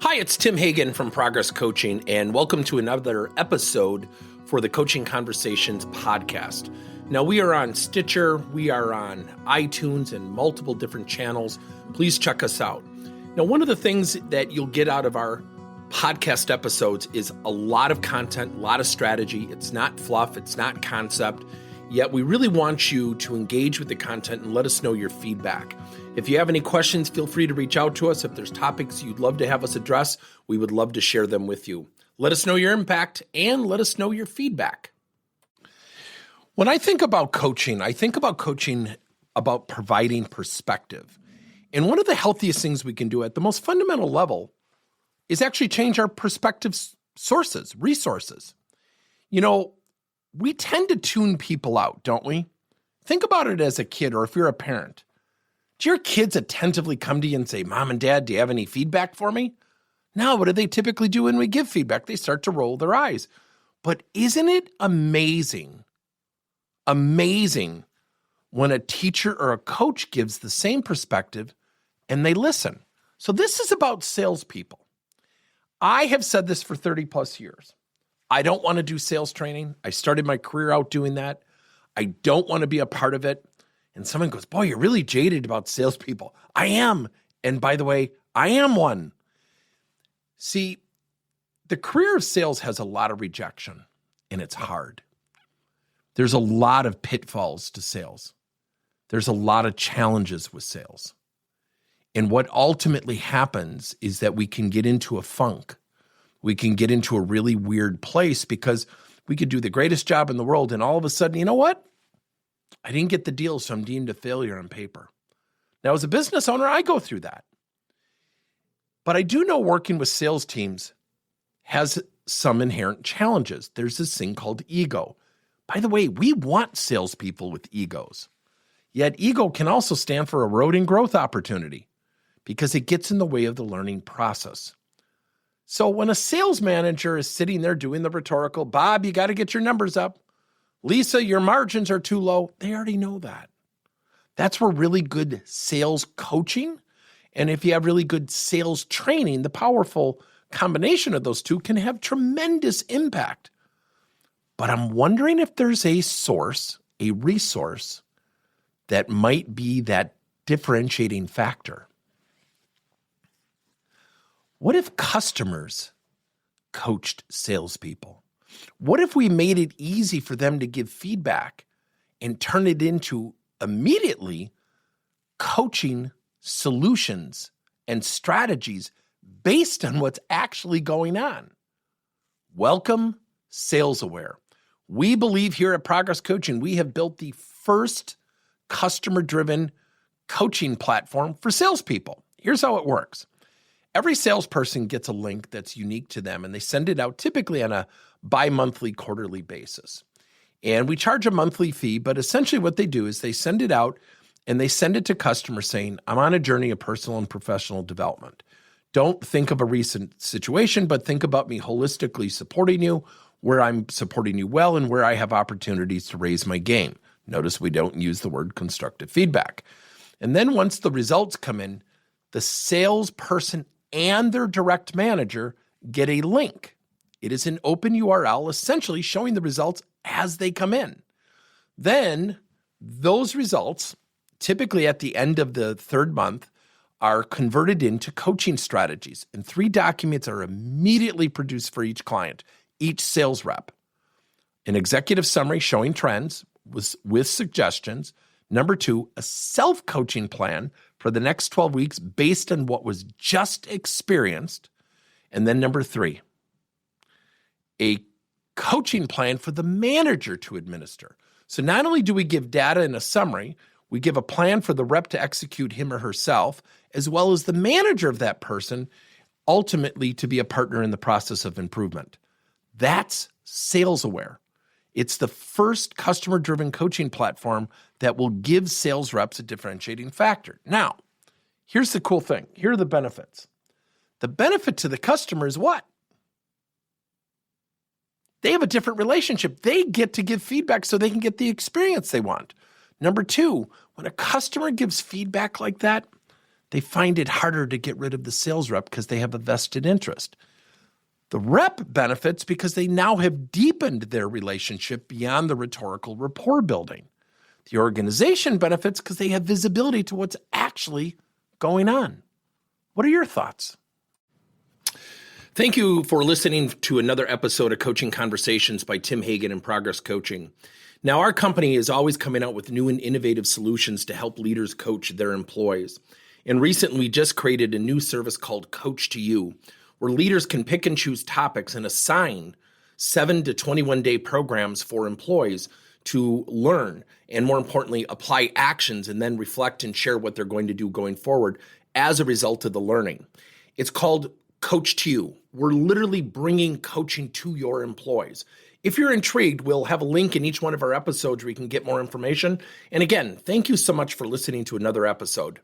Hi, it's Tim Hagen from Progress Coaching, and welcome to another episode for the Coaching Conversations podcast. Now, we are on Stitcher, we are on iTunes, and multiple different channels. Please check us out. Now, one of the things that you'll get out of our podcast episodes is a lot of content, a lot of strategy. It's not fluff, it's not concept, yet we really want you to engage with the content and let us know your feedback. If you have any questions, feel free to reach out to us. If there's topics you'd love to have us address, we would love to share them with you. Let us know your impact and let us know your feedback. When I think about coaching about providing perspective. And one of the healthiest things we can do at the most fundamental level is actually change our perspective sources, resources. You know, we tend to tune people out, don't we? Think about it as a kid, or if you're a parent. Do your kids attentively come to you and say, Mom and Dad, do you have any feedback for me? No, what do they typically do when we give feedback? They start to roll their eyes. But isn't it amazing when a teacher or a coach gives the same perspective and they listen? So this is about salespeople. I have said this for 30 plus years. I don't want to do sales training. I started my career out doing that. I don't want to be a part of it. And someone goes, boy, you're really jaded about salespeople. I am. And by the way, I am one. See, the career of sales has a lot of rejection, and it's hard. There's a lot of pitfalls to sales. There's a lot of challenges with sales. And what ultimately happens is that we can get into a funk. We can get into a really weird place because we could do the greatest job in the world, and all of a sudden, you know what? I didn't get the deal, so I'm deemed a failure on paper. Now, as a business owner, I go through that. But I do know working with sales teams has some inherent challenges. There's this thing called ego. By the way, we want salespeople with egos. Yet ego can also stand for eroding growth opportunity because it gets in the way of the learning process. So when a sales manager is sitting there doing the rhetorical, Bob, you got to get your numbers up. Lisa, your margins are too low. They already know that. That's where really good sales coaching, and if you have really good sales training, the powerful combination of those two can have tremendous impact. But I'm wondering if there's a resource that might be that differentiating factor. What if customers coached salespeople? What if we made it easy for them to give feedback and turn it into immediately coaching solutions and strategies based on what's actually going on? Welcome, salesaware. We believe here at Progress Coaching, we have built the first customer-driven coaching platform for salespeople. Here's how it works. Every salesperson gets a link that's unique to them, and they send it out typically on a bi-monthly, quarterly basis. And we charge a monthly fee, but essentially what they do is they send it out and they send it to customers saying, I'm on a journey of personal and professional development. Don't think of a recent situation, but think about me holistically supporting you, where I'm supporting you well and where I have opportunities to raise my game. Notice we don't use the word constructive feedback. And then once the results come in, the salesperson and their direct manager get a link. It is an open URL, essentially showing the results as they come in. Then those results, typically at the end of the third month, are converted into coaching strategies. And 3 documents are immediately produced for each client, each sales rep. An executive summary showing trends with suggestions. Number 2, a self-coaching plan for the next 12 weeks based on what was just experienced. And then number 3, a coaching plan for the manager to administer. So not only do we give data in a summary, we give a plan for the rep to execute him or herself, as well as the manager of that person ultimately to be a partner in the process of improvement. That's salesaware. It's the first customer-driven coaching platform that will give sales reps a differentiating factor. Now, here's the cool thing. Here are the benefits. The benefit to the customer is what? They have a different relationship. They get to give feedback so they can get the experience they want. Number 2, when a customer gives feedback like that, they find it harder to get rid of the sales rep because they have a vested interest. The rep benefits because they now have deepened their relationship beyond the rhetorical rapport building. The organization benefits because they have visibility to what's actually going on. What are your thoughts? Thank you for listening to another episode of Coaching Conversations by Tim Hagen and Progress Coaching. Now, our company is always coming out with new and innovative solutions to help leaders coach their employees. And recently, we just created a new service called Coach to You, where leaders can pick and choose topics and assign 7 to 21-day programs for employees to learn and, more importantly, apply actions and then reflect and share what they're going to do going forward as a result of the learning. It's called Coach to You. We're literally bringing coaching to your employees. If you're intrigued, we'll have a link in each one of our episodes where you can get more information. And again, thank you so much for listening to another episode.